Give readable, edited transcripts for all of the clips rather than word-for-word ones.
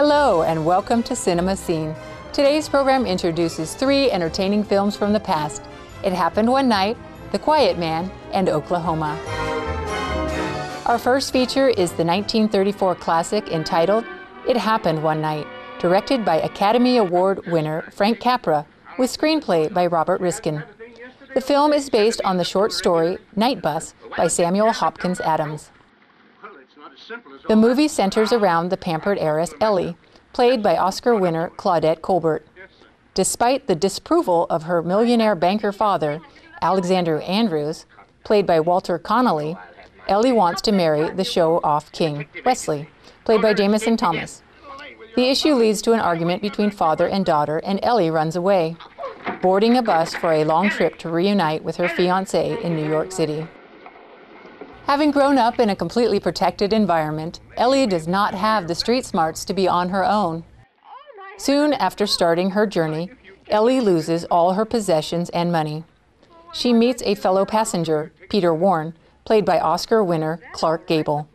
Hello and welcome to Cinema Scene. Today's program introduces three entertaining films from the past: It Happened One Night, The Quiet Man, and Oklahoma. Our first feature is the 1934 classic entitled It Happened One Night, directed by Academy Award winner Frank Capra, with screenplay by Robert Riskin. The film is based on the short story Night Bus by Samuel Hopkins Adams. The movie centers around the pampered heiress Ellie, played by Oscar winner Claudette Colbert. Despite the disapproval of her millionaire banker father, Alexander Andrews, played by Walter Connolly, Ellie wants to marry the show-off king, Wesley, played by Jameson Thomas. The issue leads to an argument between father and daughter, and Ellie runs away, boarding a bus for a long trip to reunite with her fiancé in New York City. Having grown up in a completely protected environment, Ellie does not have the street smarts to be on her own. Soon after starting her journey, Ellie loses all her possessions and money. She meets a fellow passenger, Peter Warren, played by Oscar winner Clark Gable.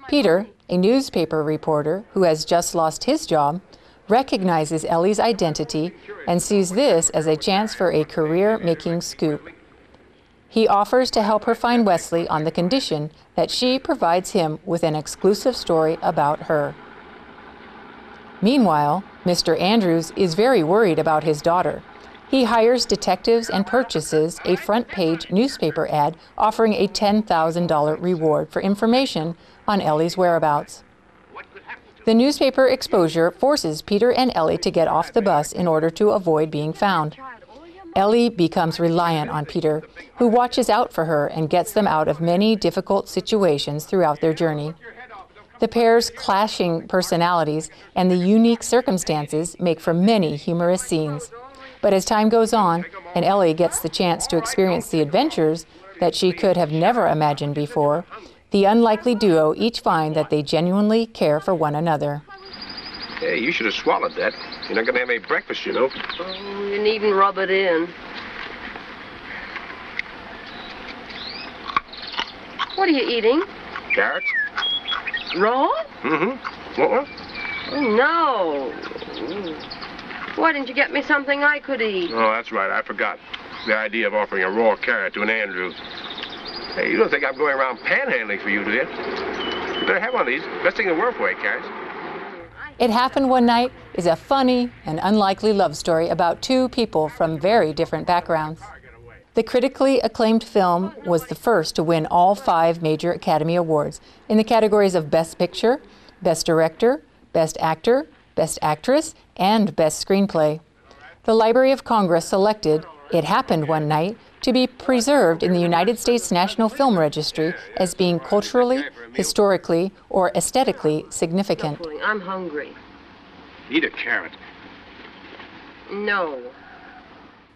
Peter, a newspaper reporter who has just lost his job, recognizes Ellie's identity and sees this as a chance for a career-making scoop. He offers to help her find Wesley on the condition that she provides him with an exclusive story about her. Meanwhile, Mr. Andrews is very worried about his daughter. He hires detectives and purchases a front-page newspaper ad offering a $10,000 reward for information on Ellie's whereabouts. The newspaper exposure forces Peter and Ellie to get off the bus in order to avoid being found. Ellie becomes reliant on Peter, who watches out for her and gets them out of many difficult situations throughout their journey. The pair's clashing personalities and the unique circumstances make for many humorous scenes. But as time goes on, and Ellie gets the chance to experience the adventures that she could have never imagined before, the unlikely duo each find that they genuinely care for one another. Hey, you should have swallowed that. You're not going to have any breakfast, you know. Oh, you needn't rub it in. What are you eating? Carrots? Raw? Mm-hmm. Want one? Oh, no. Why didn't you get me something I could eat? Oh, that's right. I forgot. The idea of offering a raw carrot to an Andrews. Hey, you don't think I'm going around panhandling for you, do you? You better have one of these. Best thing in the world for you, carrots. It Happened One Night is a funny and unlikely love story about two people from very different backgrounds. The critically acclaimed film was the first to win all 5 major Academy Awards in the categories of Best Picture, Best Director, Best Actor, Best Actress, and Best Screenplay. The Library of Congress selected It Happened One Night to be preserved in the United States National Film Registry as being culturally, historically, or aesthetically significant. I'm hungry. Eat a carrot. No.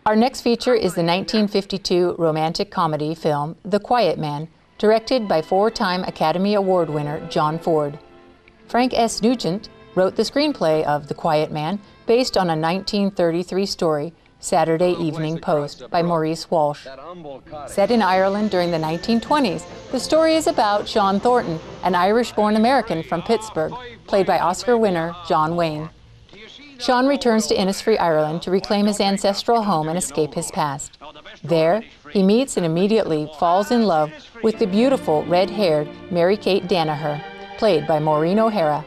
Our next feature is the 1952 romantic comedy film The Quiet Man, directed by 4-time Academy Award winner John Ford. Frank S. Nugent wrote the screenplay of The Quiet Man based on a 1933 story, Saturday Evening Post, by Maurice Walsh. Set in Ireland during the 1920s, the story is about Sean Thornton, an Irish-born American from Pittsburgh, played by Oscar winner John Wayne. Sean returns to Innisfree, Ireland to reclaim his ancestral home and escape his past. There, he meets and immediately falls in love with the beautiful red-haired Mary Kate Danaher, played by Maureen O'Hara.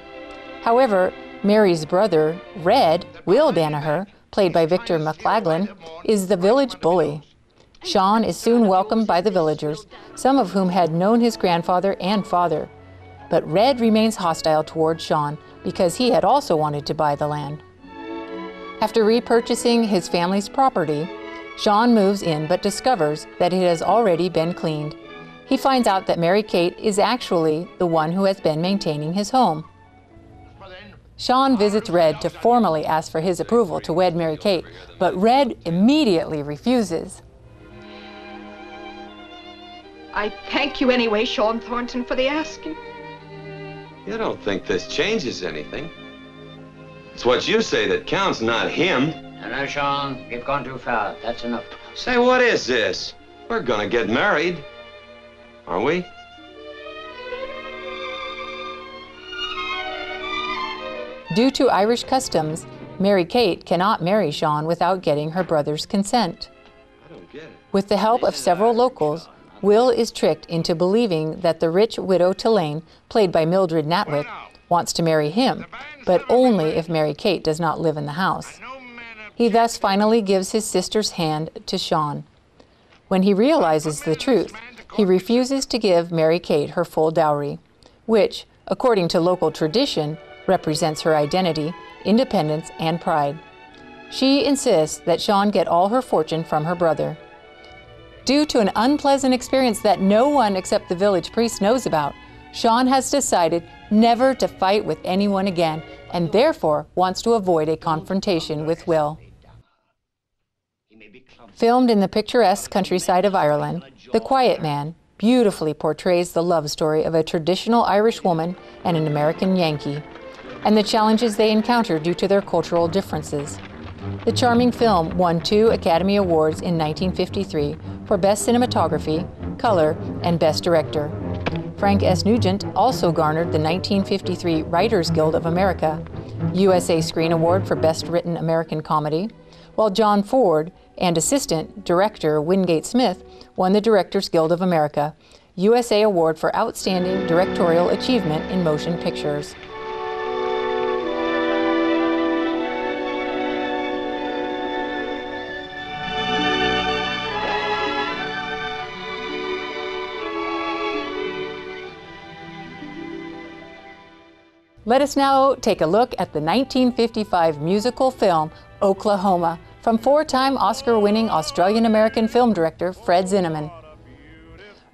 However, Mary's brother, Red, Will Danaher, played by Victor McLaglen, is the village bully. Sean is soon welcomed by the villagers, some of whom had known his grandfather and father. But Red remains hostile toward Sean because he had also wanted to buy the land. After repurchasing his family's property, Sean moves in but discovers that it has already been cleaned. He finds out that Mary Kate is actually the one who has been maintaining his home. Sean visits Red to formally ask for his approval to wed Mary Kate, but Red immediately refuses. I thank you anyway, Sean Thornton, for the asking. You don't think this changes anything? It's what you say that counts, not him. No, Sean, you've gone too far. That's enough. Say, what is this? We're gonna get married, aren't we? Due to Irish customs, Mary Kate cannot marry Sean without getting her brother's consent. With the help of several locals, Will is tricked into believing that the rich widow Tulane, played by Mildred Natwick, wants to marry him, but only if Mary Kate does not live in the house. He thus finally gives his sister's hand to Sean. When he realizes the truth, he refuses to give Mary Kate her full dowry, which, according to local tradition, represents her identity, independence, and pride. She insists that Sean get all her fortune from her brother. Due to an unpleasant experience that no one except the village priest knows about, Sean has decided never to fight with anyone again and therefore wants to avoid a confrontation with Will. Filmed in the picturesque countryside of Ireland, The Quiet Man beautifully portrays the love story of a traditional Irish woman and an American Yankee, and the challenges they encounter due to their cultural differences. The charming film won 2 Academy Awards in 1953 for Best Cinematography, Color, and Best Director. Frank S. Nugent also garnered the 1953 Writers Guild of America, USA Screen Award for Best Written American Comedy, while John Ford and assistant director Wingate Smith won the Directors Guild of America, USA Award for Outstanding Directorial Achievement in Motion Pictures. Let us now take a look at the 1955 musical film Oklahoma from 4-time Oscar-winning Australian-American film director Fred Zinnemann.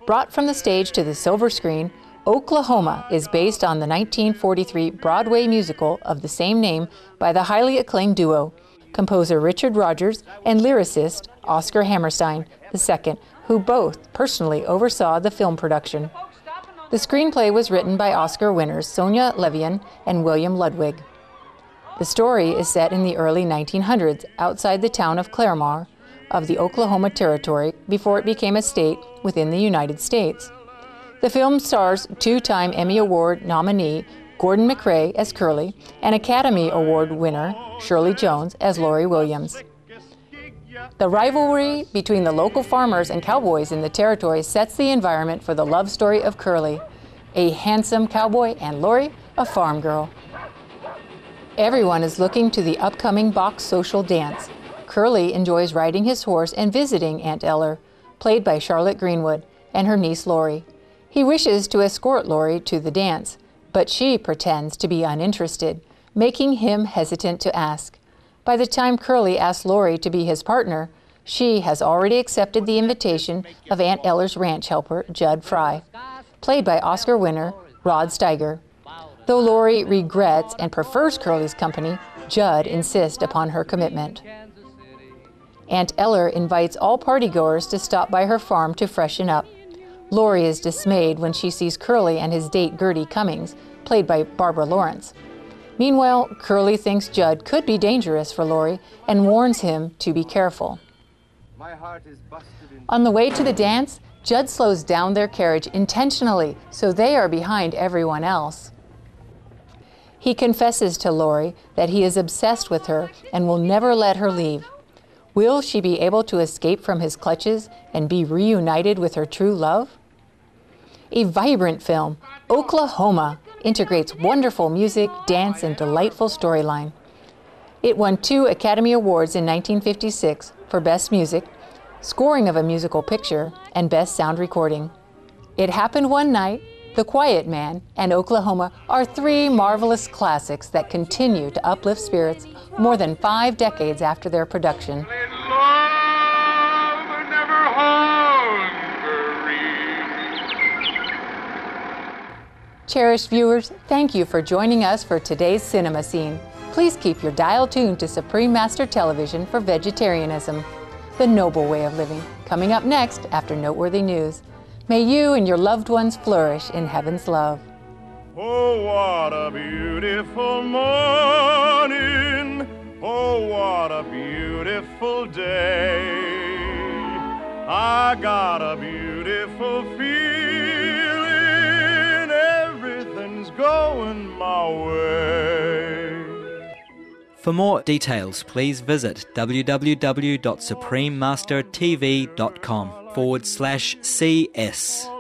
Brought from the stage to the silver screen, Oklahoma is based on the 1943 Broadway musical of the same name by the highly acclaimed duo, composer Richard Rodgers and lyricist Oscar Hammerstein II, who both personally oversaw the film production. The screenplay was written by Oscar winners Sonia Levian and William Ludwig. The story is set in the early 1900s outside the town of Claremore of the Oklahoma Territory before it became a state within the United States. The film stars 2-time Emmy Award nominee Gordon McRae as Curly and Academy Award winner Shirley Jones as Laurie Williams. The rivalry between the local farmers and cowboys in the territory sets the environment for the love story of Curly, a handsome cowboy, and Laurie, a farm girl. Everyone is looking to the upcoming Bach social dance. Curly enjoys riding his horse and visiting Aunt Eller, played by Charlotte Greenwood, and her niece Laurie. He wishes to escort Laurie to the dance, but she pretends to be uninterested, making him hesitant to ask. By the time Curly asks Laurie to be his partner, she has already accepted the invitation of Aunt Eller's ranch helper, Judd Fry, played by Oscar winner Rod Steiger. Though Laurie regrets and prefers Curly's company, Judd insists upon her commitment. Aunt Eller invites all partygoers to stop by her farm to freshen up. Laurie is dismayed when she sees Curly and his date Gertie Cummings, played by Barbara Lawrence. Meanwhile, Curly thinks Judd could be dangerous for Laurie and warns him to be careful. On the way to the dance, Judd slows down their carriage intentionally so they are behind everyone else. He confesses to Laurie that he is obsessed with her and will never let her leave. Will she be able to escape from his clutches and be reunited with her true love? A vibrant film, Oklahoma, integrates wonderful music, dance, and delightful storyline. It won 2 Academy Awards in 1956 for Best Music, Scoring of a Musical Picture, and Best Sound Recording. It Happened One Night, The Quiet Man, and Oklahoma are 3 marvelous classics that continue to uplift spirits more than 5 decades after their production. Cherished viewers, thank you for joining us for today's Cinema Scene. Please keep your dial tuned to Supreme Master Television for Vegetarianism, the noble way of living, coming up next after Noteworthy News. May you and your loved ones flourish in heaven's love. Oh, what a beautiful morning. Oh, what a beautiful day. I got a beautiful feeling. Everything's going my way. For more details, please visit www.suprememastertv.com/CS.